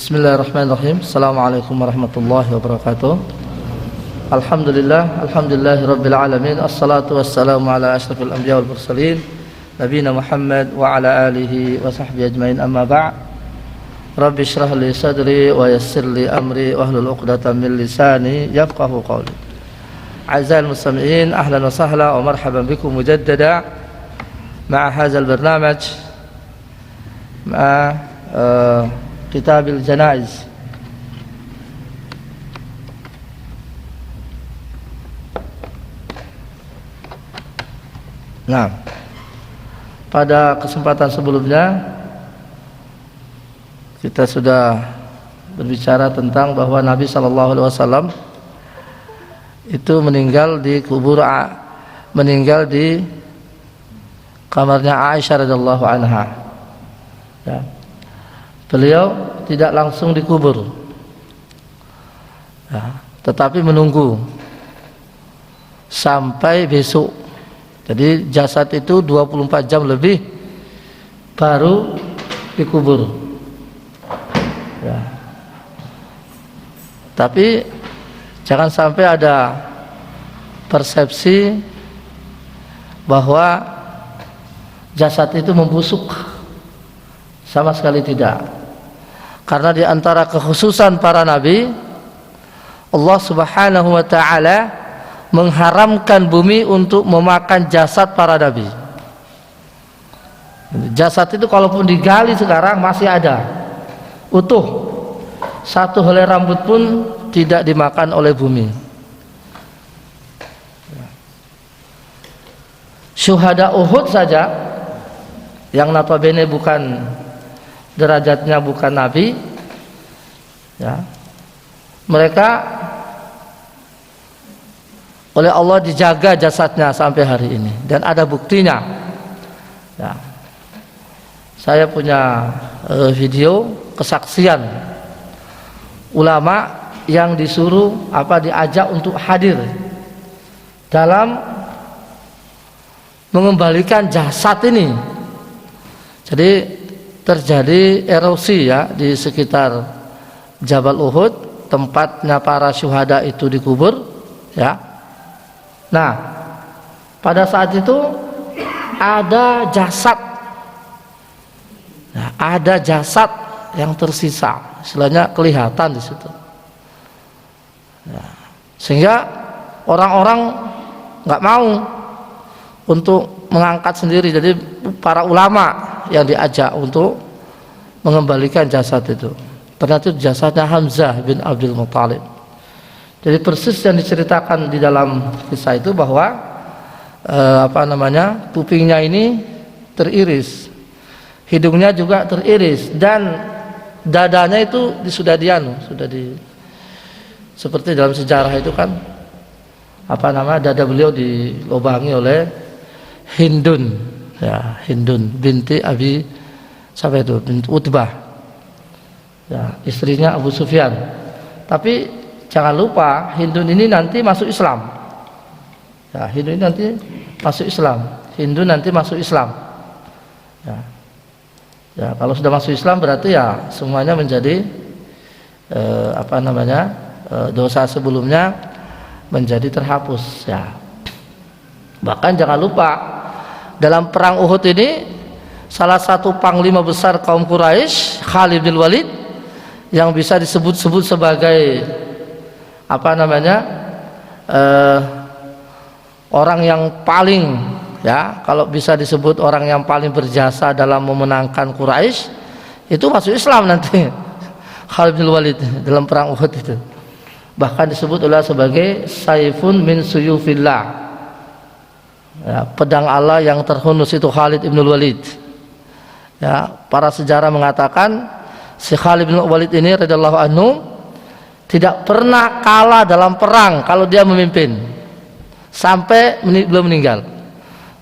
Bismillahirrahmanirrahim. Assalamualaikum warahmatullahi wabarakatuh. Alhamdulillahirabbil alamin. Assalatu wassalamu ala asyrafil anbiya wal mursalin nabiyina Muhammad wa ala alihi wa sahbihi ajmain. Amma ba'd. Rabbi shrah li sadri wa yassir li amri wahlul 'uqdatam min lisani yafqahu qawli. A'zal mustami'in, ahlan wa sahlan wa marhaban bikum mujaddada ma'a hadzal barnamij ma'a Kitabil Janaiz. Nah, pada kesempatan sebelumnya kita sudah berbicara tentang bahwa Nabi SAW itu meninggal di meninggal di kamarnya Aisyah radhiyallahu anha. Ya. Beliau tidak langsung dikubur, ya, tetapi menunggu sampai besok. Jadi jasad itu 24 jam lebih baru dikubur, ya. Tapi jangan sampai ada persepsi bahwa jasad itu membusuk. Sama sekali tidak. Karena di antara kekhususan para nabi, Allah Subhanahu wa taala mengharamkan bumi untuk memakan jasad para nabi. Jasad itu kalaupun digali sekarang masih ada utuh. Satu helai rambut pun tidak dimakan oleh bumi. Syuhada Uhud saja yang notabene bukan derajatnya bukan nabi, ya, mereka oleh Allah dijaga jasadnya sampai hari ini dan ada buktinya, ya. Saya punya video kesaksian ulama yang disuruh diajak untuk hadir dalam mengembalikan jasad ini. Jadi terjadi erosi, ya, di sekitar Jabal Uhud, tempatnya para syuhada itu dikubur, ya. Nah, pada saat itu ada jasad, nah, ada jasad yang tersisa, istilahnya kelihatan di situ, ya. Sehingga orang-orang nggak mau untuk mengangkat sendiri. Jadi para ulama yang diajak untuk mengembalikan jasad itu, ternyata itu jasadnya Hamzah bin Abdul Muttalib. Jadi persis yang diceritakan di dalam kisah itu bahwa kupingnya ini teriris, hidungnya juga teriris, dan dadanya itu sudah seperti dalam sejarah itu kan dada beliau dilobangi oleh Hindun, ya, Hindun binti Abi binti Utbah, ya, istrinya Abu Sufyan. Tapi jangan lupa Hindun ini nanti masuk Islam, ya, Hindun ini nanti masuk Islam, Hindun nanti masuk Islam, ya. Ya, kalau sudah masuk Islam berarti ya semuanya menjadi dosa sebelumnya menjadi terhapus, ya. Bahkan jangan lupa dalam perang Uhud ini salah satu panglima besar kaum Quraisy, Khalid bin Walid, yang bisa disebut-sebut sebagai orang yang paling, ya, kalau bisa disebut orang yang paling berjasa dalam memenangkan Quraisy, itu masuk Islam nanti. Khalid bin Walid dalam perang Uhud itu bahkan disebut sebagai Saifun min Suyufillah, ya, pedang Allah yang terhunus itu Khalid bin Walid. Ya, para sejarah mengatakan si Khalid bin Walid ini radhiyallahu anhu tidak pernah kalah dalam perang kalau dia memimpin sampai belum meninggal,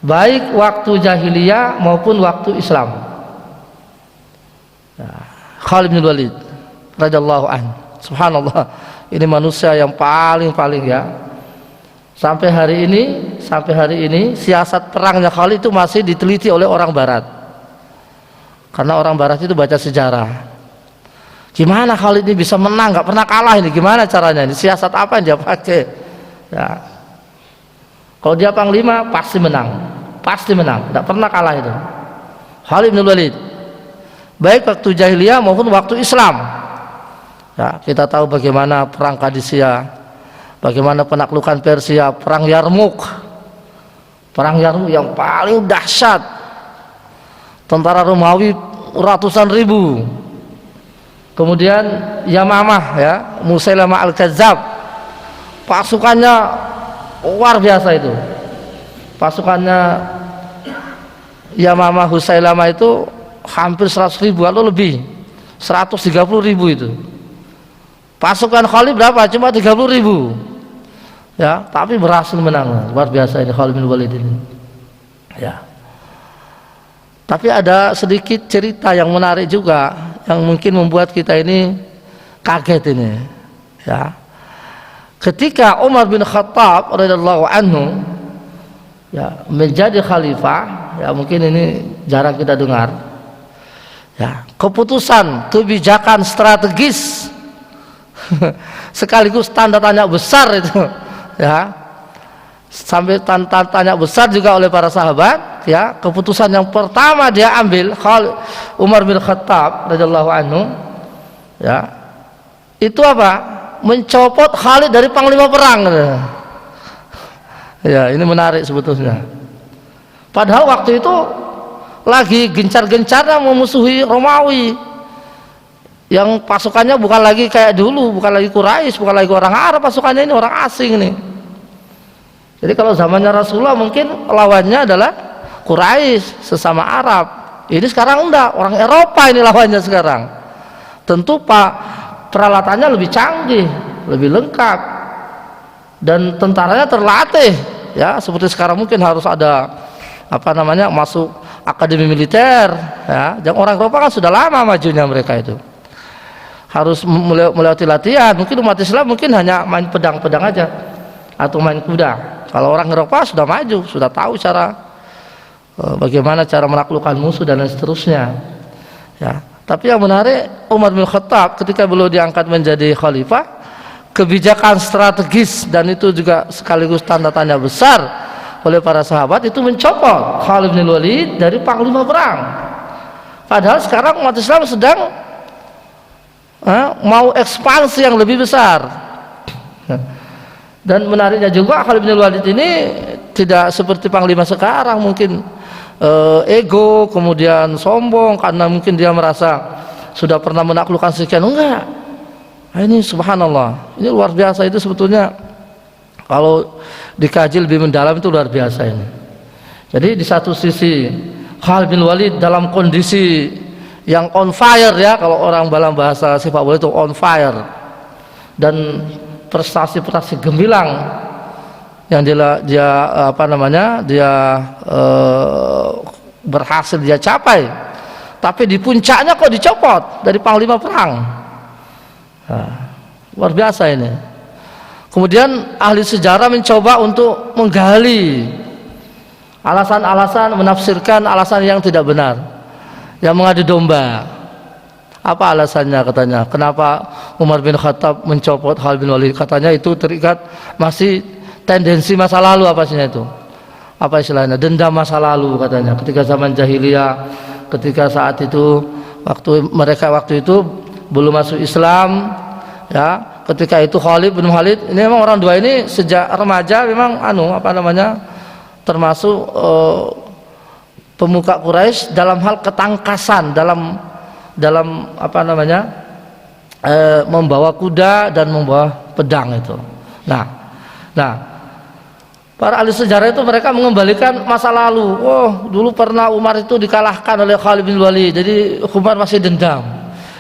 baik waktu jahiliyah maupun waktu Islam. Ya, Khalid bin Walid radhiyallahu anhu, subhanallah, ini manusia yang paling, ya. Sampai hari ini siasat perangnya Khalid itu masih diteliti oleh orang Barat. Karena orang Barat itu baca sejarah. Gimana Khalid ini bisa menang, nggak pernah kalah ini, gimana caranya ini, siasat apa yang dia pakai ya. Kalau dia panglima pasti menang, nggak pernah kalah itu Khalid bin Walid, baik waktu jahiliyah maupun waktu Islam ya. Kita tahu bagaimana perang Qadisiyah, bagaimana penaklukan Persia, perang Yarmuk yang paling dahsyat, tentara Romawi ratusan ribu. Kemudian Yamamah ya, Musailamah Al-Kadzab, pasukannya luar biasa itu. Pasukannya Yamamah Musailamah itu hampir 100.000 atau lebih, 130.000 itu. Pasukan Khalid berapa? Cuma 30.000 ya, tapi berhasil menang. Luar biasa ini Khalid bin Walid ini ya. Tapi ada sedikit cerita yang menarik juga, yang mungkin membuat kita ini kaget ini ya. Ketika Umar bin Khattab radhiyallahu anhu ya menjadi khalifah ya, mungkin ini jarang kita dengar ya, keputusan, kebijakan strategis sekaligus tanda tanya besar itu ya, sampai tanda tanya besar juga oleh para sahabat ya. Keputusan yang pertama dia ambil Umar bin Khattab radhiyallahu anhu ya, itu apa? Mencopot Khalid dari panglima perang ya. Ini menarik sebetulnya, padahal waktu itu lagi gencar-gencarnya memusuhi Romawi yang pasukannya bukan lagi kayak dulu, bukan lagi Quraisy, bukan lagi orang Arab, pasukannya ini orang asing nih. Jadi kalau zamannya Rasulullah mungkin lawannya adalah Quraisy, sesama Arab. Ini sekarang enggak, orang Eropa ini lawannya sekarang. Tentu peralatannya lebih canggih, lebih lengkap, dan tentaranya terlatih ya. Seperti sekarang mungkin harus ada masuk akademi militer ya. Yang orang Eropa kan sudah lama majunya, mereka itu harus melewati latihan. Mungkin umat Islam mungkin hanya main pedang-pedang aja atau main kuda. Kalau orang Eropa sudah maju, sudah tahu bagaimana cara menaklukkan musuh dan lain seterusnya ya. Tapi yang menarik, Umar bin Khattab ketika beliau diangkat menjadi khalifah, kebijakan strategis dan itu juga sekaligus tanda tanya besar oleh para sahabat, itu mencopot Khalid bin Walid dari panglima perang. Padahal sekarang umat Islam sedang mau ekspansi yang lebih besar. Dan menariknya juga, Khalid bin Walid ini tidak seperti panglima sekarang mungkin ego kemudian sombong karena mungkin dia merasa sudah pernah menaklukkan sekian. Enggak, ini subhanallah, ini luar biasa. Itu sebetulnya kalau dikaji lebih mendalam itu luar biasa ini. Jadi di satu sisi Khalid bin Walid dalam kondisi yang on fire ya, kalau orang dalam bahasa sepak bola itu on fire, dan prestasi-prestasi gemilang yang dia berhasil dia capai, tapi di puncaknya kok dicopot dari panglima perang. Luar biasa ini. Kemudian ahli sejarah mencoba untuk menggali alasan-alasan, menafsirkan alasan yang tidak benar, yang mengadu domba. Apa alasannya katanya? Kenapa Umar bin Khattab mencopot Khalid bin Walid? Katanya itu terikat masih tendensi masa lalu, apa sih itu? Apa istilahnya? Dendam masa lalu katanya. Ketika zaman jahiliyah, ketika saat itu waktu itu belum masuk Islam, ya. Ketika itu Khalid bin Walid ini memang orang dua ini sejak remaja memang termasuk pemuka Quraisy dalam hal ketangkasan, dalam membawa kuda dan membawa pedang itu. Nah, para ahli sejarah itu mereka mengembalikan masa lalu. Oh, dulu pernah Umar itu dikalahkan oleh Khalid bin Walid, jadi Umar masih dendam.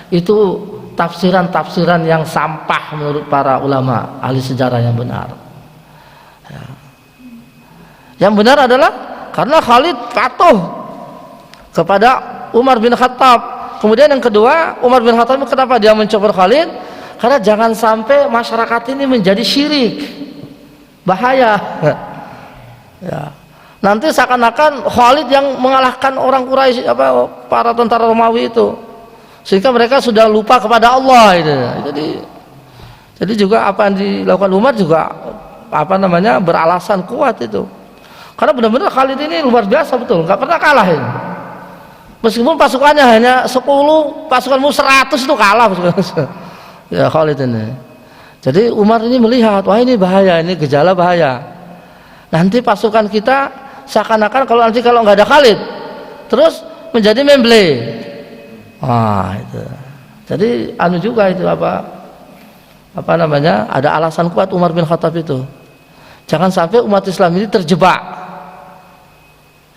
Itu tafsiran-tafsiran yang sampah menurut para ulama ahli sejarah yang benar. Ya. Yang benar adalah karena Khalid patuh kepada Umar bin Khattab. Kemudian yang kedua, Umar bin Khattab kenapa dia mencopot Khalid? Karena jangan sampai masyarakat ini menjadi syirik, bahaya. Ya. Nanti seakan-akan Khalid yang mengalahkan orang Quraisy, para tentara Romawi itu. sehingga mereka sudah lupa kepada Allah itu. Jadi juga apa yang dilakukan Umar juga apa namanya beralasan kuat itu, karena benar-benar Khalid ini luar biasa betul, nggak pernah kalah ini. Meskipun pasukannya hanya 10, pasukanmu 100 itu kalah ya Khalid ini. Jadi Umar ini melihat, wah ini bahaya, ini gejala bahaya. Nanti pasukan kita seakan-akan kalau nggak ada Khalid, terus menjadi memble. Wah itu. Jadi anu juga itu apa namanya, ada alasan kuat Umar bin Khattab itu. Jangan sampai umat Islam ini terjebak,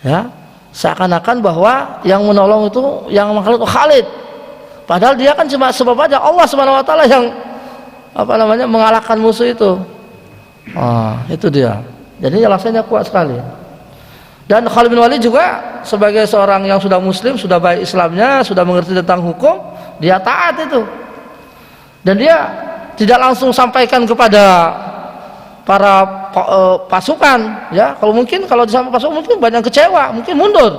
ya, seakan-akan bahwa yang menolong itu yang mengkhalid Khalid, padahal dia kan cuma sebab aja Allah Subhanahu wa taala yang apa namanya mengalahkan musuh itu. Itu dia. Jadi alasannya kuat sekali. Dan Khalid bin Walid juga sebagai seorang yang sudah muslim, sudah baik Islamnya, sudah mengerti tentang hukum, dia taat itu. Dan dia tidak langsung sampaikan kepada para pasukan, ya. Kalau disampaikan pasukan mungkin banyak kecewa, mungkin mundur.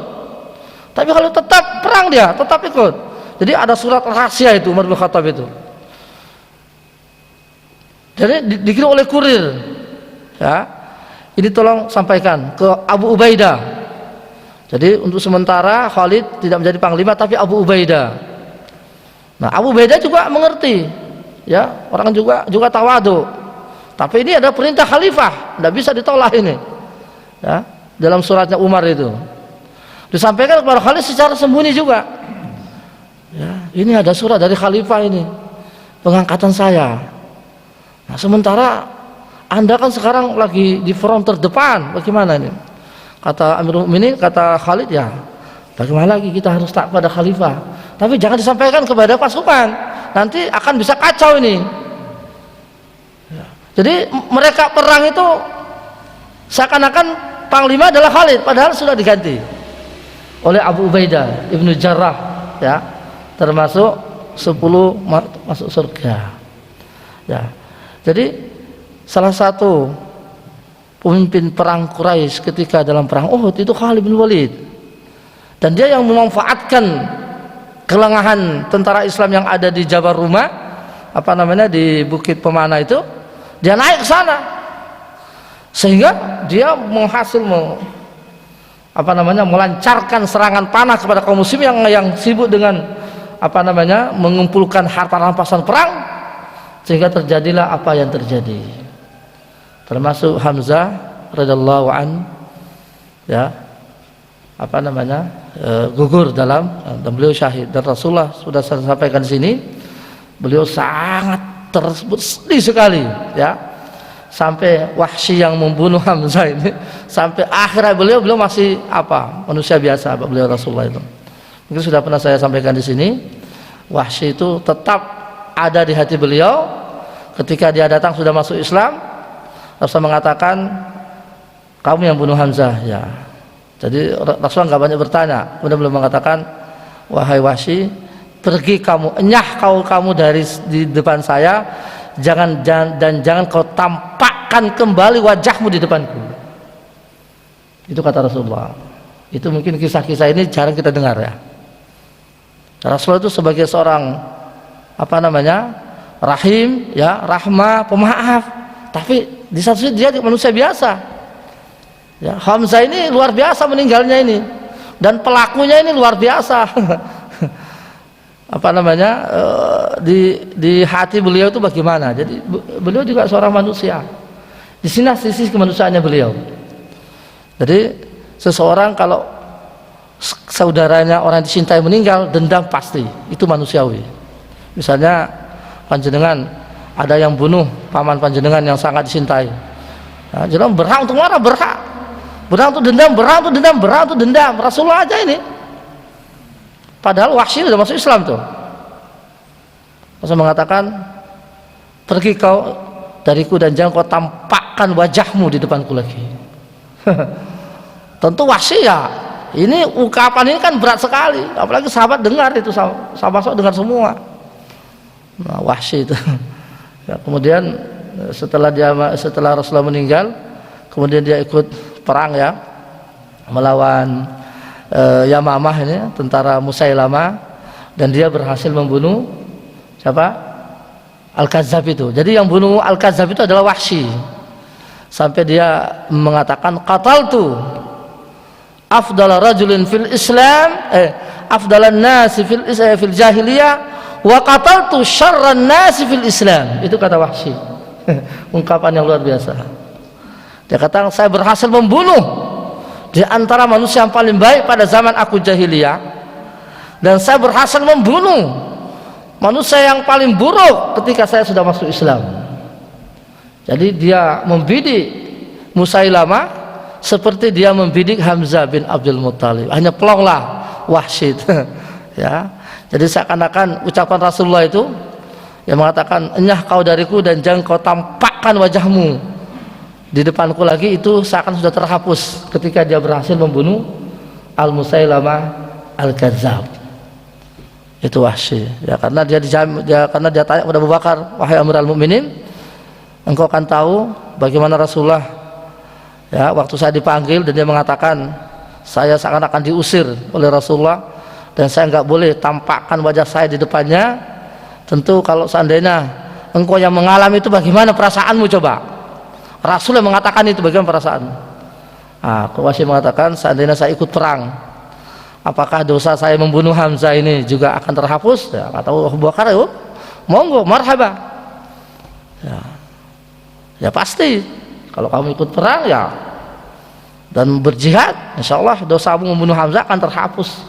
Tapi kalau tetap perang dia tetap ikut. Jadi ada surat rahasia itu Umar bin Khattab itu. Jadi dikirim oleh kurir, ya. Ini tolong sampaikan ke Abu Ubaidah. Jadi untuk sementara Khalid tidak menjadi panglima, tapi Abu Ubaidah. Nah Abu Ubaidah juga mengerti, ya, orang juga tawadu. Tapi ini ada perintah khalifah, tidak bisa ditolak ini, ya, dalam suratnya Umar itu disampaikan kepada Khalid secara sembunyi juga, ya, ini ada surat dari khalifah ini pengangkatan saya. Nah sementara Anda kan sekarang lagi di front terdepan, bagaimana ini? Kata Amirul Mukminin, kata Khalid, ya bagaimana lagi, kita harus taat pada khalifah, tapi jangan disampaikan kepada pasukan, nanti akan bisa kacau ini. Jadi mereka perang itu seakan-akan panglima adalah Khalid, padahal sudah diganti oleh Abu Ubaidah Ibnu Jarrah, ya, termasuk 10 masuk surga, ya. Jadi salah satu pemimpin perang Quraisy ketika dalam perang Uhud itu Khalid bin Walid, dan dia yang memanfaatkan kelengahan tentara Islam yang ada di Jabal Rumah, apa namanya, di Bukit Pemana itu. Dia naik ke sana sehingga dia melancarkan serangan panah kepada kaum muslim yang sibuk dengan apa namanya mengumpulkan harta rampasan perang, sehingga terjadilah apa yang terjadi, termasuk Hamzah radhiyallahu an, ya, apa namanya gugur dan beliau syahid. Dan Rasulullah sudah saya sampaikan di sini, beliau sangat tersebut sedih sekali, ya, sampai Wahsy yang membunuh Hamzah ini, sampai akhirnya beliau masih manusia biasa, beliau Rasulullah itu. Mungkin sudah pernah saya sampaikan di sini, Wahsy itu tetap ada di hati beliau. Ketika dia datang sudah masuk Islam, Rasulullah mengatakan, kamu yang bunuh Hamzah, ya. Jadi Rasulullah nggak banyak bertanya, kemudian beliau mengatakan, wahai Wahsy, pergi kamu, enyah kamu dari di depan saya, jangan kau tampakkan kembali wajahmu di depanku. Itu kata Rasulullah. Itu mungkin kisah-kisah ini jarang kita dengar, ya. Rasulullah itu sebagai seorang apa namanya rahim, ya, rahmah, pemaaf, tapi di satu sisi dia manusia biasa, ya. Hamzah ini luar biasa meninggalnya ini, dan pelakunya ini luar biasa. Apa namanya di hati beliau itu bagaimana. Jadi beliau juga seorang manusia. Di sini sisi kemanusiaannya beliau. Jadi seseorang kalau saudaranya orang dicintai meninggal, dendam pasti, itu manusiawi. Misalnya panjenengan ada yang bunuh paman panjenengan yang sangat dicintai, nah, jenengan berhak untuk marah, berhak untuk dendam, berhak untuk dendam. Rasulullah aja ini, padahal Wahsy sudah masuk Islam tuh. Rasul mengatakan, pergi kau dariku dan jangan kau tampakkan wajahmu di depanku lagi. Tentu Wahsy, ya, ini ungkapan ini kan berat sekali, apalagi sahabat dengar itu, sahabat dengar semua. Nah, Wahsy itu. Ya, kemudian setelah Rasulullah meninggal, kemudian dia ikut perang, ya, melawan Yamamah ini, tentara Musailamah. dan dia berhasil membunuh siapa? Al-Kazzab itu. Jadi yang bunuh Al-Kazzab itu adalah Wahsy. Sampai dia mengatakan qataltu afdala rajulin fil Islam afdalan nasi fil jahiliyah wa qataltu syarran nasi fil Islam. Itu kata Wahsy. Ungkapan yang luar biasa. Dia kata saya berhasil membunuh di antara manusia yang paling baik pada zaman aku jahiliyah, dan saya berhasil membunuh manusia yang paling buruk ketika saya sudah masuk Islam. Jadi dia membidik Musailamah seperti dia membidik Hamzah bin Abdul Muttalib. Hanya pelonglah Wahsy. Ya. Jadi seakan-akan ucapan Rasulullah itu yang mengatakan enyah kau dariku dan jangan kau tampakkan wajahmu di depanku lagi, itu seakan sudah terhapus ketika dia berhasil membunuh Al-Musailamah Al-Kazzab. Itu Wahsy, ya, karena dia tanya kepada Abu Bakar, wahai Amirul Mukminin, engkau akan tahu bagaimana Rasulullah, ya, waktu saya dipanggil dan dia mengatakan saya seakan-akan diusir oleh Rasulullah dan saya nggak boleh tampakkan wajah saya di depannya. Tentu kalau seandainya engkau yang mengalami itu, bagaimana perasaanmu coba? Rasul yang mengatakan itu, bagaimana perasaanmu? Wahsy mengatakan seandainya saya ikut perang, apakah dosa saya membunuh Hamzah ini juga akan terhapus? Ya, kata Abu Bakar, yuk, monggo, marhaba. Ya pasti, kalau kamu ikut perang ya dan berjihad, insya Allah dosamu membunuh Hamzah akan terhapus.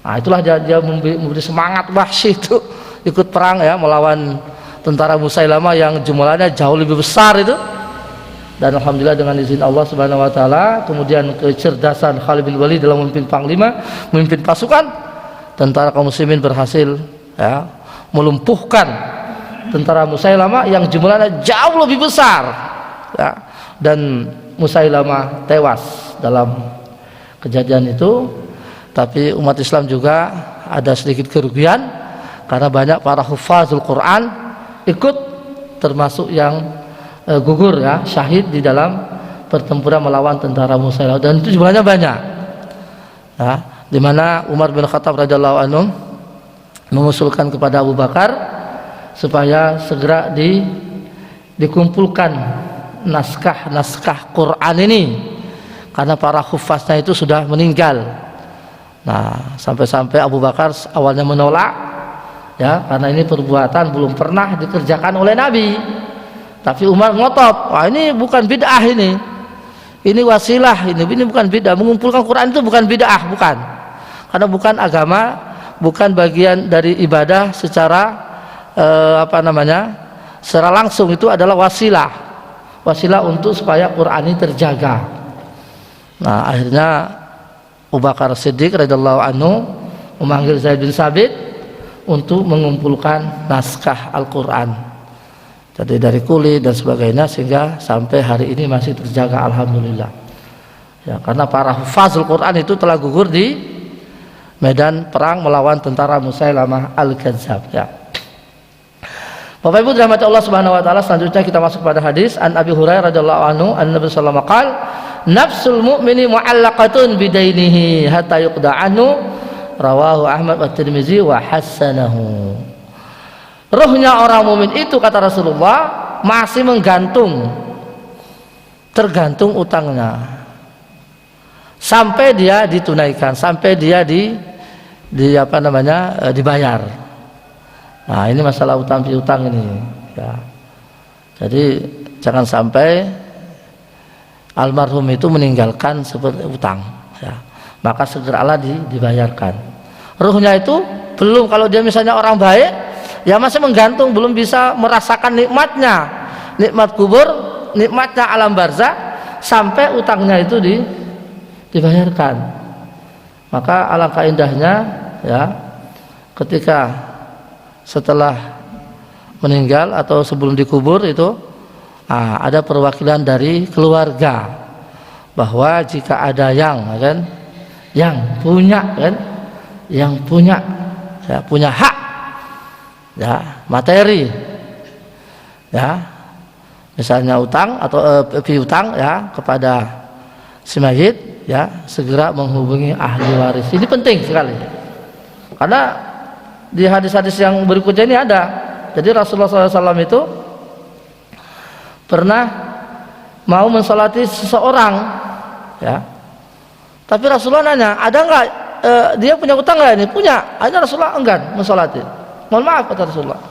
Itulah dia memberi semangat Wahsy itu ikut perang, ya, melawan tentara Musailamah yang jumlahnya jauh lebih besar itu. Dan alhamdulillah dengan izin Allah Subhanahu wa taala, kemudian kecerdasan Khalid bin Walid dalam memimpin panglima, memimpin pasukan, tentara kaum muslimin berhasil, ya, melumpuhkan tentara Musailamah yang jumlahnya jauh lebih besar, ya, dan Musailamah tewas dalam kejadian itu. Tapi umat Islam juga ada sedikit kerugian karena banyak para hufazul Quran ikut termasuk yang gugur, ya, syahid di dalam pertempuran melawan tentara Musailamah, dan itu jumlahnya banyak, ya, di mana Umar bin Khattab radhiyallahu anhu mengusulkan kepada Abu Bakar supaya segera dikumpulkan naskah Quran ini karena para hufaznya itu sudah meninggal. Nah, sampai-sampai Abu Bakar awalnya menolak, ya, karena ini perbuatan belum pernah dikerjakan oleh Nabi. Tapi Umar ngotot, wah ini bukan bid'ah, ini wasilah, ini bukan bid'ah. Mengumpulkan Quran itu bukan bid'ah, bukan. Karena bukan agama, bukan bagian dari ibadah secara secara langsung. Itu adalah wasilah untuk supaya Quran ini terjaga. Nah, akhirnya Abu Bakar Siddiq radhiyallahu anhu memanggil Zaid bin Sabit untuk mengumpulkan naskah Al-Quran. Jadi dari kulit dan sebagainya, sehingga sampai hari ini masih terjaga, alhamdulillah. Ya, karena para hufazul Quran itu telah gugur di medan perang melawan tentara Musailamah Al-Kazzab, ya. Bapak Ibu dirahmati Allah Subhanahu wa taala, selanjutnya kita masuk pada hadis an Abi Hurairah radhiyallahu anhu an-Nabi sallallahu alaihi wasallam qala nafsul mu'mini mu'allaqatun bidainihi hatta yuqda anhu, rawahu Ahmad wa Tirmizi wa hasanahu. Ruhnya orang mukmin itu, kata Rasulullah, masih tergantung utangnya sampai dia ditunaikan, sampai dia dibayar. Nah, ini masalah utang piutang ini, ya. Jadi jangan sampai almarhum itu meninggalkan seperti utang, ya, maka segeralah dibayarkan. Ruhnya itu belum, kalau dia misalnya orang baik, ya masih menggantung, belum bisa merasakan nikmatnya, nikmat kubur, nikmatnya alam barzakh, sampai utangnya itu dibayarkan. Maka alangkah indahnya, ya, ketika setelah meninggal atau sebelum dikubur itu ada perwakilan dari keluarga, bahwa jika ada yang punya hak, ya, materi, ya, misalnya utang atau piutang, ya, kepada si mayit, ya, segera menghubungi ahli waris. Ini penting sekali, karena di hadis-hadis yang berikutnya ini ada. Jadi Rasulullah SAW itu pernah mau mensolati seseorang, ya. Tapi Rasulullah nanya, ada nggak dia punya utang nggak ini? Punya. Ada Rasulullah enggan mensolati. Mohon maaf kata Rasulullah.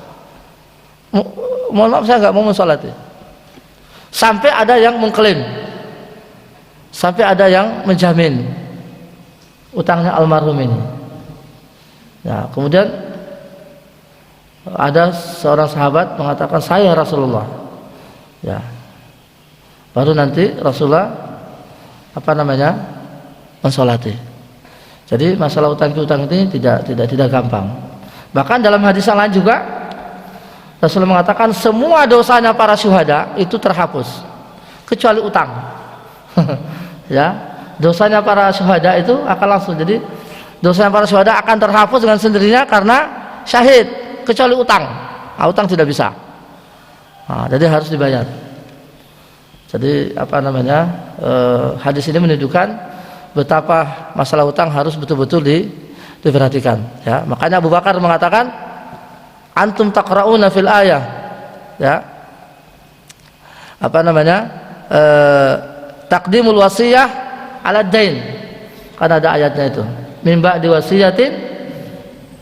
Mohon maaf saya nggak mau mensolati. Sampai ada yang mengklaim, sampai ada yang menjamin utangnya almarhum ini. Ya, kemudian ada seorang sahabat mengatakan, saya Rasulullah. Ya. Baru nanti Rasulullah mensolati. Jadi masalah utang piutang ini tidak gampang. Bahkan dalam hadis yang lain juga Rasulullah mengatakan semua dosanya para syuhada itu terhapus kecuali utang. Ya, dosanya para syuhada itu akan langsung. Jadi dosanya para syuhada akan terhapus dengan sendirinya karena syahid, kecuali utang. Nah, utang tidak bisa. Nah, jadi harus dibayar. Jadi hadis ini menunjukkan betapa masalah utang harus betul-betul diperhatikan. Ya, makanya Abu Bakar mengatakan, antum taqra'una fil ayah, ya, taqdimul wasiyah ala dain, kan ada ayatnya itu, min ba'di wasiyatin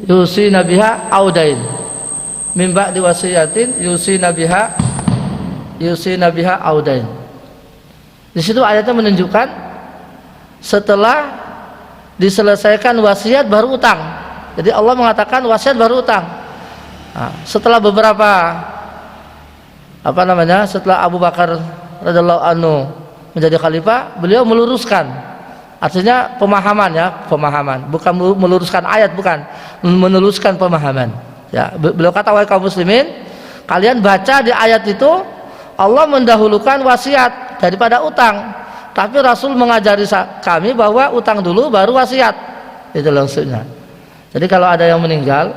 yusina biha au dain, min ba'di wasiyatin yusina biha au dain. Di situ ayatnya menunjukkan setelah diselesaikan wasiat baru utang. Jadi Allah mengatakan wasiat baru utang. Nah, setelah beberapa setelah Abu Bakar radhiyallahu anhu menjadi khalifah, beliau meluruskan, artinya pemahaman, bukan meluruskan ayat, bukan, meluruskan pemahaman. Ya, beliau kata, wahai kaum muslimin, kalian baca di ayat itu Allah mendahulukan wasiat daripada utang, tapi Rasul mengajari kami bahwa utang dulu baru wasiat. Itu maksudnya. Jadi kalau ada yang meninggal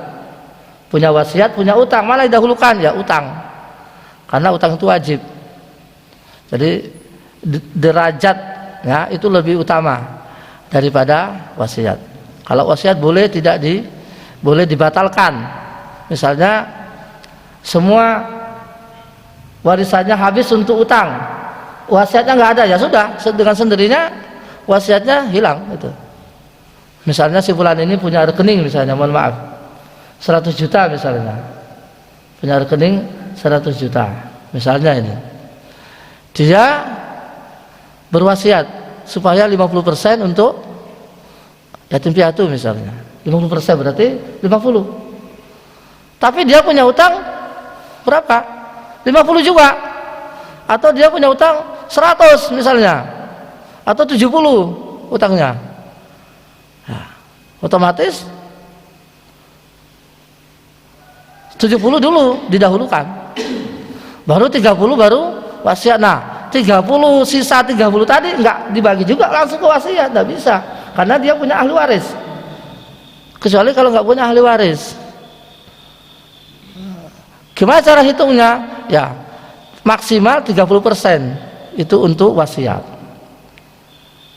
punya wasiat, punya utang, malah didahulukan ya utang, karena utang itu wajib. Jadi derajatnya itu lebih utama daripada wasiat. Kalau wasiat boleh dibatalkan. Misalnya semua warisannya habis untuk utang, wasiatnya nggak ada, ya sudah, dengan sendirinya wasiatnya hilang gitu. Misalnya si fulan ini punya rekening, misalnya, mohon maaf, 100 juta misalnya, punya rekening 100 juta misalnya, ini dia berwasiat supaya 50% untuk yatim piatu misalnya, 50% berarti 50, tapi dia punya utang berapa? 50 juga, atau dia punya utang 100 misalnya, atau 70 utangnya, nah, otomatis 70 dulu didahulukan, baru 30 baru wasiat. Nah, 30 sisa 30 tadi enggak dibagi juga langsung ke wasiat, enggak bisa, karena dia punya ahli waris, kecuali kalau enggak punya ahli waris. Gimana cara hitungnya? Ya, maksimal 30% itu untuk wasiat.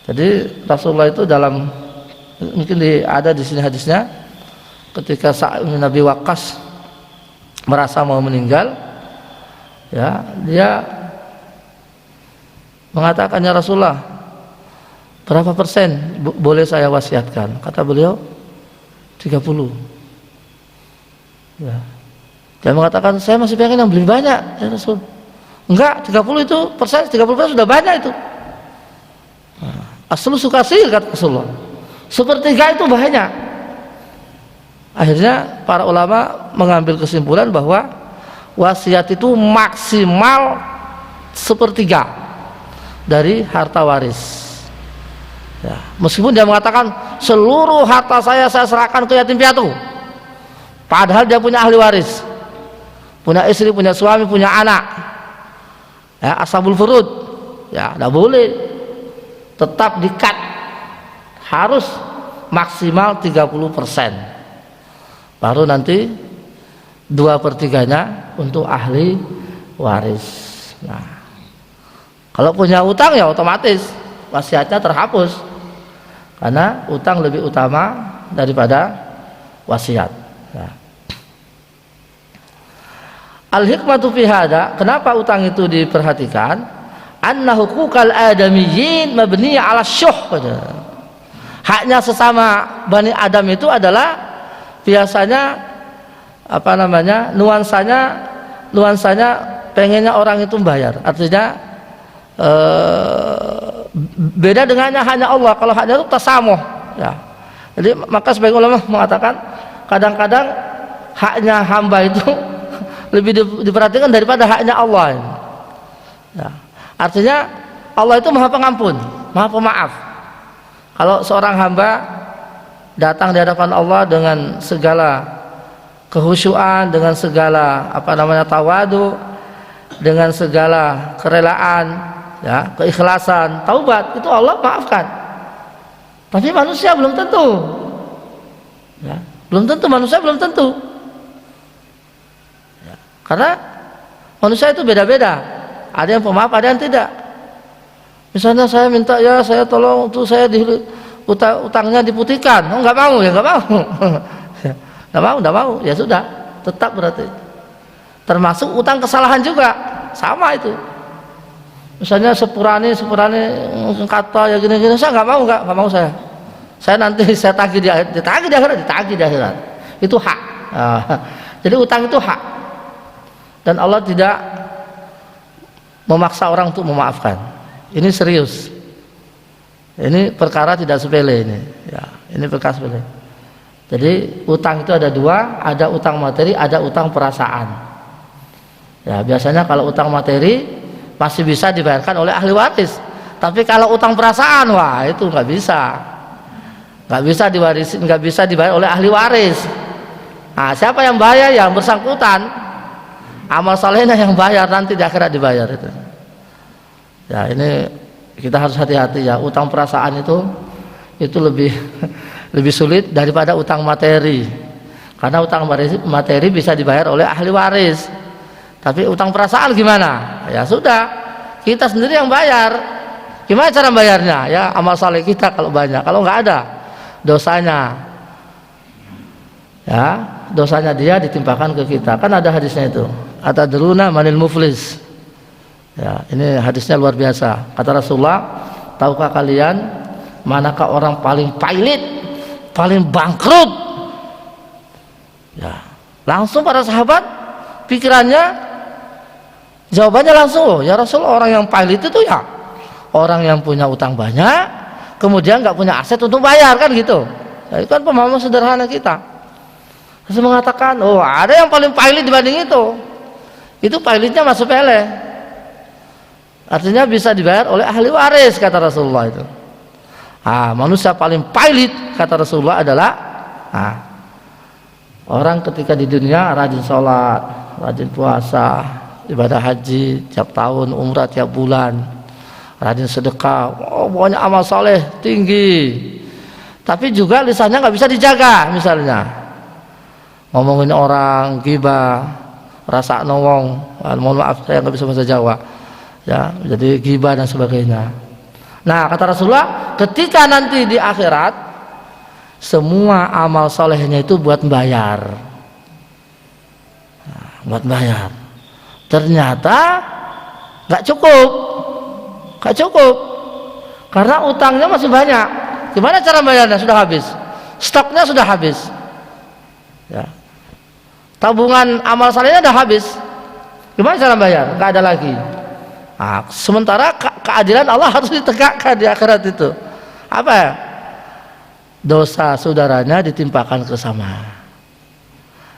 Jadi Rasulullah itu dalam, mungkin ada di sini hadisnya, ketika Sa'ad bin Abi Waqqas merasa mau meninggal, ya, dia mengatakan, ya Rasulullah, berapa persen boleh saya wasiatkan? Kata beliau 30. Ya. Dia mengatakan, saya masih pengen yang lebih banyak ya Rasul. Enggak, 30 itu persen, 30% sudah banyak itu. Aslu sukasir, kata Rasulullah, sepertiga itu banyak. Akhirnya para ulama mengambil kesimpulan bahwa wasiat itu maksimal sepertiga dari harta waris. Ya, meskipun dia mengatakan seluruh harta saya serahkan ke yatim piatu, padahal dia punya ahli waris, punya istri, punya suami, punya anak, ya, ashabul furud, ya, tidak boleh, tetap di-cut, harus maksimal 30%, baru nanti 2/3 untuk ahli waris. Nah, kalau punya utang ya otomatis wasiatnya terhapus, karena utang lebih utama daripada wasiat. Ya. Al-hikmatu fi hada, kenapa utang itu diperhatikan? Anna hukukal adamiyyin mabniya 'ala syuh. Haknya sesama Bani Adam itu adalah biasanya nuansanya pengennya orang itu membayar. Artinya beda dengannya hanya Allah. Kalau hanya itu tasamuh, ya. Jadi maka sebagian ulama mengatakan kadang-kadang haknya hamba itu lebih diperhatikan daripada haknya Allah. Ya. Artinya Allah itu Maha Pengampun, Maha Pemaaf. Kalau seorang hamba datang di hadapan Allah dengan segala kehusyuan, dengan segala tawadu, dengan segala kerelaan, ya, keikhlasan, taubat, itu Allah maafkan. Tapi manusia belum tentu. Ya, manusia belum tentu. Ya, karena manusia itu beda-beda. Ada yang pemaaf, ada yang tidak. Misalnya saya minta, ya saya tolong untuk saya utangnya diputihkan. Oh, nggak mau, ya nggak mau. Nggak mau, ya sudah, tetap berarti. Termasuk utang kesalahan juga, sama itu. Misalnya sepurane kata ya gini-gini, saya nggak mau saya. Saya nanti saya tagih di akhirat. Itu hak. Jadi utang itu hak. Dan Allah tidak memaksa orang untuk memaafkan. Ini serius. Ini perkara tidak sepele ini. Ya, ini perkara sepele. Jadi utang itu ada dua, ada utang materi, ada utang perasaan. Ya, biasanya kalau utang materi masih bisa dibayarkan oleh ahli waris. Tapi kalau utang perasaan, wah itu nggak bisa dibayar oleh ahli waris. Nah, siapa yang bayar? Yang bersangkutan. Amal salehnya yang bayar, nanti di akhirat dibayar itu. Ya, ini kita harus hati-hati ya. Utang perasaan itu lebih sulit daripada utang materi. Karena utang materi bisa dibayar oleh ahli waris. Tapi utang perasaan gimana? Ya sudah, kita sendiri yang bayar. Gimana cara bayarnya? Ya amal saleh kita kalau banyak. Kalau nggak ada, dosanya, ya dosanya dia ditimpakan ke kita. Kan ada hadisnya itu. Atadruna manil muflis. Ya, ini hadisnya luar biasa. Kata Rasulullah, tahukah kalian manakah orang paling pailit, paling bangkrut? Ya, langsung para sahabat pikirannya, jawabannya langsung, ya Rasul, orang yang pailit itu ya orang yang punya utang banyak, kemudian nggak punya aset untuk bayar, kan gitu. Ya, itu kan pemahaman sederhana kita. Terus mengatakan, oh ada yang paling pailit dibanding itu. Itu pailitnya masuk pele. Artinya bisa dibayar oleh ahli waris, kata Rasulullah itu. Manusia paling pailit, kata Rasulullah, adalah orang ketika di dunia rajin sholat, rajin puasa, ibadah haji tiap tahun, umrah tiap bulan, rajin sedekah, pokoknya amal soleh tinggi. Tapi juga lisannya nggak bisa dijaga, misalnya ngomongin orang, ghibah, rasa nongong, mohon maaf saya nggak bisa bahasa Jawa, ya, jadi ghibah dan sebagainya. Nah, kata Rasulullah, ketika nanti di akhirat semua amal solehnya itu buat bayar, ternyata nggak cukup, karena utangnya masih banyak. Gimana cara bayarnya? Sudah habis, stoknya sudah habis, ya. Tabungan amal salehnya sudah habis. Gimana cara bayar? Nggak ada lagi. Sementara keadilan Allah harus ditegakkan di akhirat itu. Apa ya? Dosa saudaranya ditimpakan ke sama.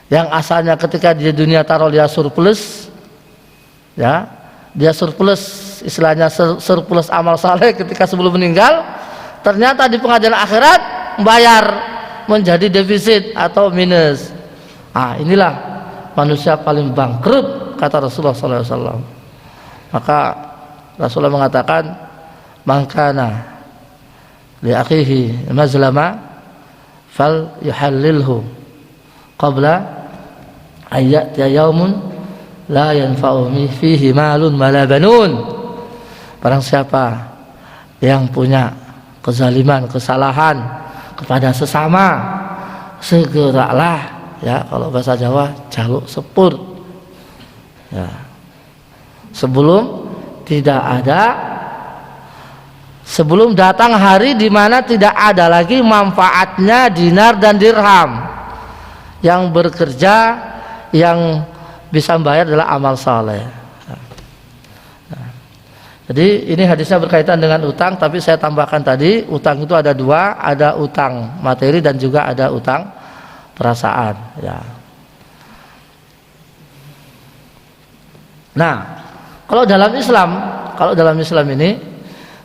Yang asalnya ketika di dunia taruh dia surplus, ya, dia surplus, istilahnya surplus amal saleh ketika sebelum meninggal, ternyata di pengadilan akhirat membayar menjadi defisit atau minus. Inilah manusia paling bangkrut, kata Rasulullah SAW. Maka Rasulullah mengatakan, mangkana li akhihi mazlama fal yuhallilhu qabla ayat yaumun la yanfa'u fihi malun wala banun. Barang siapa yang punya kezaliman, kesalahan kepada sesama, segeralah ya kalau bahasa Jawa jaluk sepur. Ya. Sebelum datang hari di mana tidak ada lagi manfaatnya dinar dan dirham. Yang bekerja, yang bisa membayar adalah amal saleh. Jadi ini hadisnya berkaitan dengan utang, tapi saya tambahkan tadi utang itu ada dua, ada utang materi dan juga ada utang perasaan. Ya. Nah, kalau dalam Islam ini,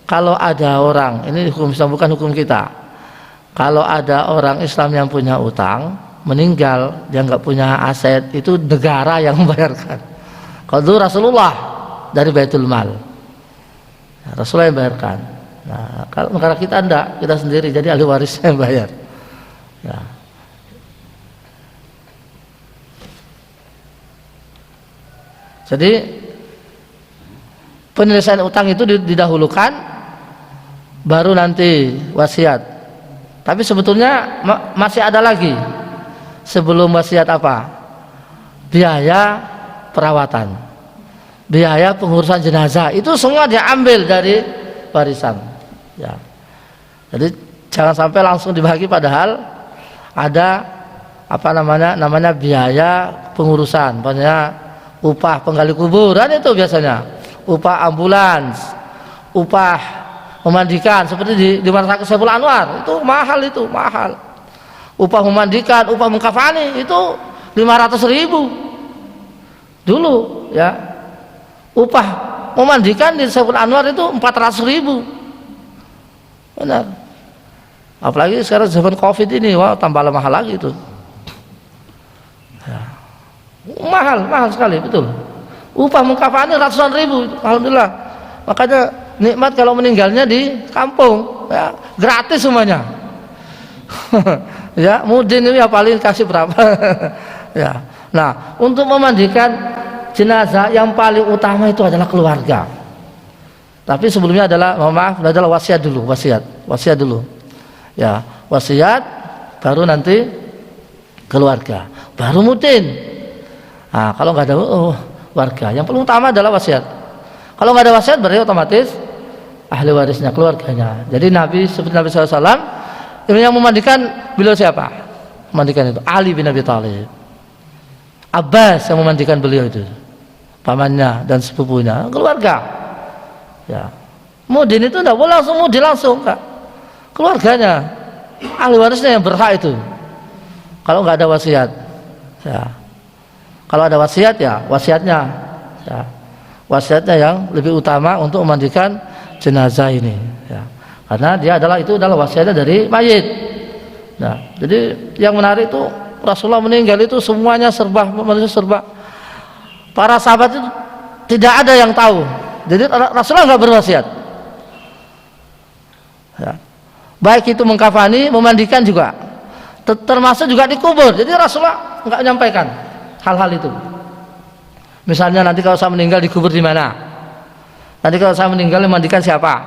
kalau ada orang, ini hukum Islam bukan hukum kita. Kalau ada orang Islam yang punya utang, meninggal, dia nggak punya aset, itu negara yang membayarkan. Kalau dulu Rasulullah dari Baitul Mal. Rasulullah yang bayarkan. Nah, kalau negara kita enggak, kita sendiri jadi ahli warisnya yang bayar. Ya. Jadi penyelesaian utang itu didahulukan, baru nanti wasiat. Tapi sebetulnya masih ada lagi sebelum wasiat apa? Biaya perawatan. Biaya pengurusan jenazah itu semua diambil dari warisan. Ya. Jadi jangan sampai langsung dibagi, padahal ada namanya biaya pengurusan, banyak upah penggali kuburan itu biasanya, upah ambulans, upah memandikan seperti di Masyarakat Saiful Anwar itu mahal. Upah memandikan, upah mengkafani itu 500.000 dulu ya. Upah memandikan di Saiful Anwar itu 400.000. Benar. Apalagi sekarang zaman Covid ini, wah tambah mahal lagi itu. Ya. Mahal sekali, betul. Upah mengkafani ratusan ribu, alhamdulillah. Makanya nikmat kalau meninggalnya di kampung, ya, gratis semuanya. Ya, mudin ini ya paling kasih berapa. Ya. Nah, untuk memandikan jenazah yang paling utama itu adalah keluarga. Tapi sebelumnya adalah wasiat dulu. Ya, wasiat baru nanti keluarga, baru mudin. Nah, kalau nggak ada warga, yang paling utama adalah wasiat. Kalau nggak ada wasiat berarti otomatis ahli warisnya, keluarganya. Jadi seperti Nabi SAW yang memandikan beliau siapa? Memandikan itu Ali bin Abi Thalib. Abbas yang memandikan beliau itu, pamannya dan sepupunya, keluarga. Ya, mudin itu tidak boleh langsung mudin langsung, Kak. Keluarganya, ahli warisnya yang berhak itu. Kalau nggak ada wasiat, ya. Kalau ada wasiat ya wasiatnya, ya. Wasiatnya yang lebih utama untuk memandikan jenazah ini, ya. Karena itu adalah wasiatnya dari mayit. Nah, jadi yang menarik itu Rasulullah meninggal itu semuanya manusia serba. Para sahabat itu tidak ada yang tahu. Jadi Rasulullah nggak berwasiat. Ya. Baik itu mengkafani, memandikan juga, termasuk juga dikubur. Jadi Rasulullah nggak menyampaikan hal-hal itu. Misalnya nanti kalau saya meninggal dikubur di mana? Nanti kalau saya meninggal memandikan siapa?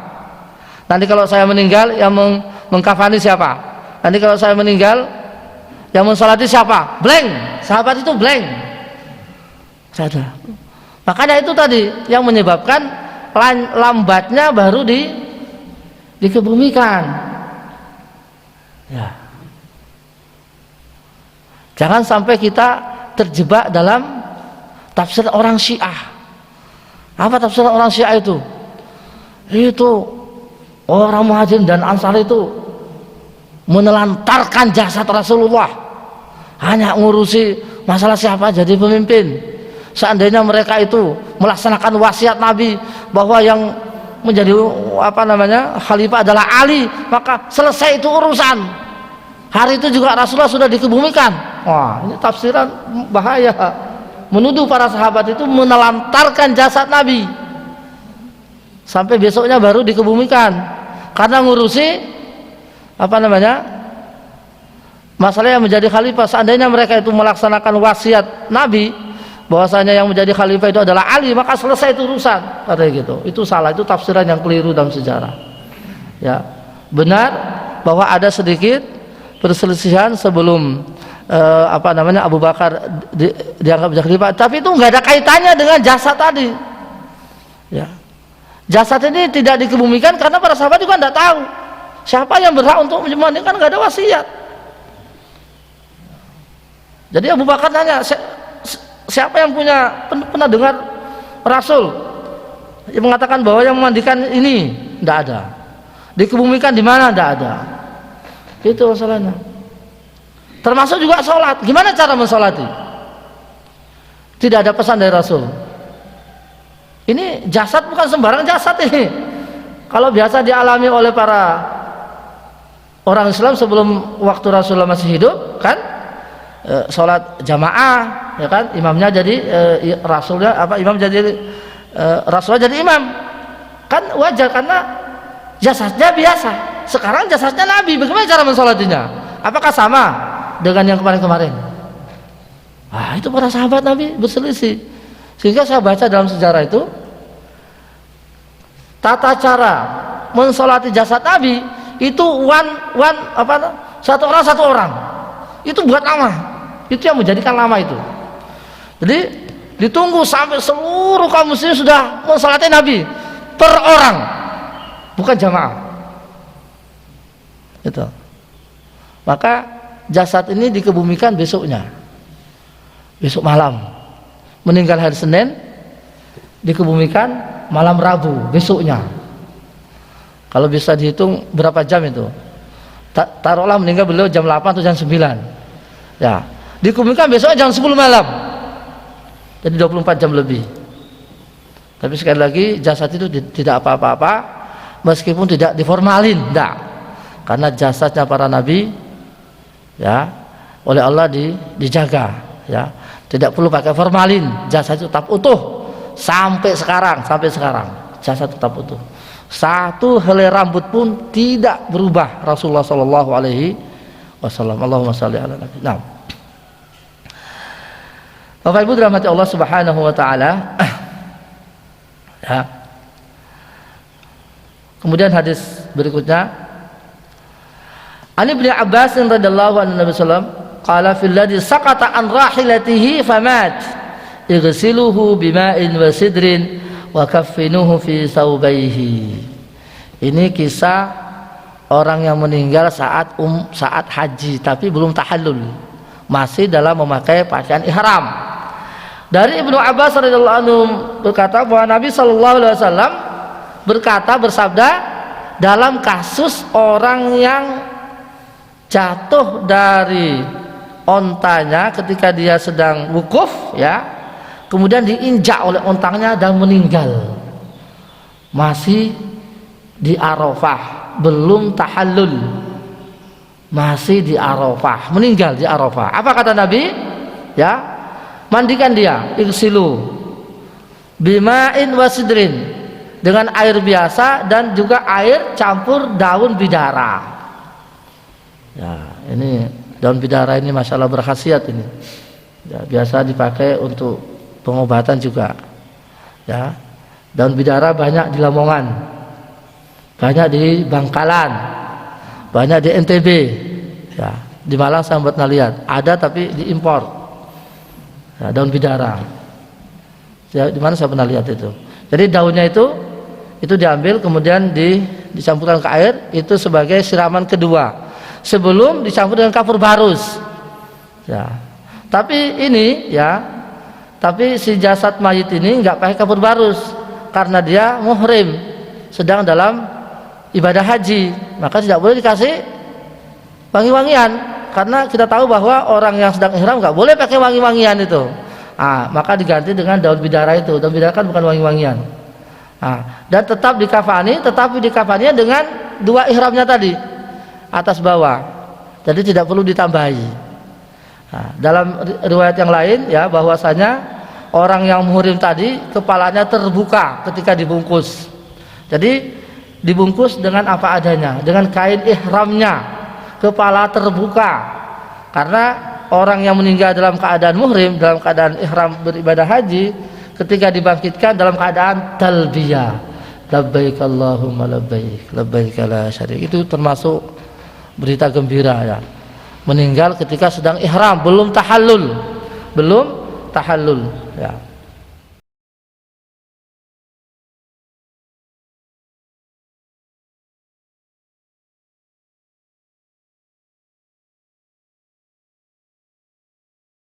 Nanti kalau saya meninggal yang mengkafani siapa? Nanti kalau saya meninggal yang mensolati siapa? Blank. Sahabat itu blank. Ada. Makanya itu tadi yang menyebabkan lambatnya baru dikebumikan. Ya. Jangan sampai kita terjebak dalam tafsir orang Syiah. Apa tafsir orang Syiah itu? Itu orang Muhajirin dan Ansar itu menelantarkan jasad Rasulullah. Hanya ngurusi masalah siapa jadi pemimpin. Seandainya mereka itu melaksanakan wasiat Nabi bahwa yang menjadi khalifah adalah Ali, maka selesai itu urusan. Hari itu juga Rasulullah sudah dikebumikan. Wah, ini tafsiran bahaya. Menuduh para sahabat itu menelantarkan jasad Nabi sampai besoknya baru dikebumikan karena ngurusi masalah yang menjadi khalifah. Seandainya mereka itu melaksanakan wasiat Nabi bahwasanya yang menjadi khalifah itu adalah Ali, maka selesai itu urusan. Katanya gitu. Itu salah, itu tafsiran yang keliru dalam sejarah. Ya, benar bahwa ada sedikit perselisihan sebelum Abu Bakar dianggap khalifah, tapi itu nggak ada kaitannya dengan jasad tadi. Ya. Jasad ini tidak dikebumikan karena para sahabat juga nggak tahu siapa yang berhak untuk memandikan, nggak ada wasiat. Jadi Abu Bakar nanya, siapa yang pernah dengar Rasul yang mengatakan bahwa yang memandikan ini? Tidak ada. Dikebumikan di mana? Tidak ada. Itu masalahnya. Termasuk juga sholat. Gimana cara mensolati? Tidak ada pesan dari Rasul. Ini jasad bukan sembarang jasad ini. Kalau biasa dialami oleh para orang Islam sebelum waktu Rasulullah masih hidup, kan? Sholat jamaah, ya kan? Imamnya jadi imam jadi Rasulullah jadi imam, kan wajar karena jasadnya biasa. Sekarang jasadnya Nabi, bagaimana cara mensolatinya? Apakah sama dengan yang kemarin-kemarin? Itu para sahabat Nabi berselisih. Sehingga saya baca dalam sejarah itu, tata cara mensolati jasad Nabi itu satu orang. Itu buat lama. Itu yang menjadikan lama itu. Jadi ditunggu sampai seluruh kaum muslimin sudah mensolati Nabi per orang, bukan jamaah. Itu. Maka jasad ini dikebumikan besoknya, besok malam. Meninggal hari Senin, dikebumikan malam Rabu besoknya. Kalau bisa dihitung berapa jam itu? Taruhlah meninggal beliau jam 8 atau jam 9. Ya, dikebumikan besok jam 10 malam. Jadi 24 jam lebih. Tapi sekali lagi jasad itu tidak apa-apa meskipun tidak diformalin, enggak. Karena jasadnya para nabi ya oleh Allah dijaga, ya. Tidak perlu pakai formalin, jasad itu tetap utuh sampai sekarang. Jasad tetap utuh. Satu helai rambut pun tidak berubah. Rasulullah sallallahu alaihi wasallam. Allahumma shalli ala nabi. Nah, Bapak Ibu dirahmati Allah Subhanahu wa taala. Ya. Kemudian hadis berikutnya, Ibnu Abbas radhiyallahu anhu Nabi sallam qala fil ladzi saqata an rahilatihi famat igsiluhu bima'in wa sidrin wa kaffinuhu fi saubaihi. Ini kisah orang yang meninggal saat haji tapi belum tahallul, masih dalam memakai pakaian ihram. Dari Ibnu Abbas radhiyallahu anhu berkata bahwa Nabi sallallahu alaihi wasallam bersabda dalam kasus orang yang jatuh dari ontanya ketika dia sedang wukuf, ya, kemudian diinjak oleh ontangnya dan meninggal, masih di Arafah, belum tahallul, masih di Arafah, meninggal di Arafah. Apa kata Nabi? Ya, mandikan dia, igsilu bima'in wasidrin, dengan air biasa dan juga air campur daun bidara. Ya, ini daun bidara ini masalah berkhasiat ini. Ya, biasa dipakai untuk pengobatan juga. Ya, daun bidara banyak di Lamongan, banyak di Bangkalan, banyak di NTB. Ya, di Malang saya pernah lihat, ada tapi diimpor. Ya, daun bidara. Ya, di mana saya pernah lihat itu. Jadi daunnya itu diambil kemudian dicampurkan ke air, itu sebagai siraman kedua sebelum dicampur dengan kapur barus. Ya. Tapi si jasad mayit ini enggak pakai kapur barus karena dia muhrim, sedang dalam ibadah haji, maka tidak boleh dikasih wangi-wangian karena kita tahu bahwa orang yang sedang ihram enggak boleh pakai wangi-wangian itu. Maka diganti dengan daun bidara itu. Daun bidara kan bukan wangi-wangian. Dan tetap dikafani, tetapi dikafaninya dengan dua ihramnya tadi, atas bawah, jadi tidak perlu ditambahi. Dalam riwayat yang lain ya, bahwasanya orang yang muhrim tadi kepalanya terbuka ketika dibungkus, jadi dibungkus dengan apa adanya, dengan kain ihramnya, kepala terbuka, karena orang yang meninggal dalam keadaan muhrim, dalam keadaan ihram beribadah haji, ketika dibangkitkan dalam keadaan talbiyah, labbaik Allahumma labbaik, labbaik la syarik, itu termasuk berita gembira ya. meninggal ketika sedang ihram, belum tahallul, belum tahallul ya.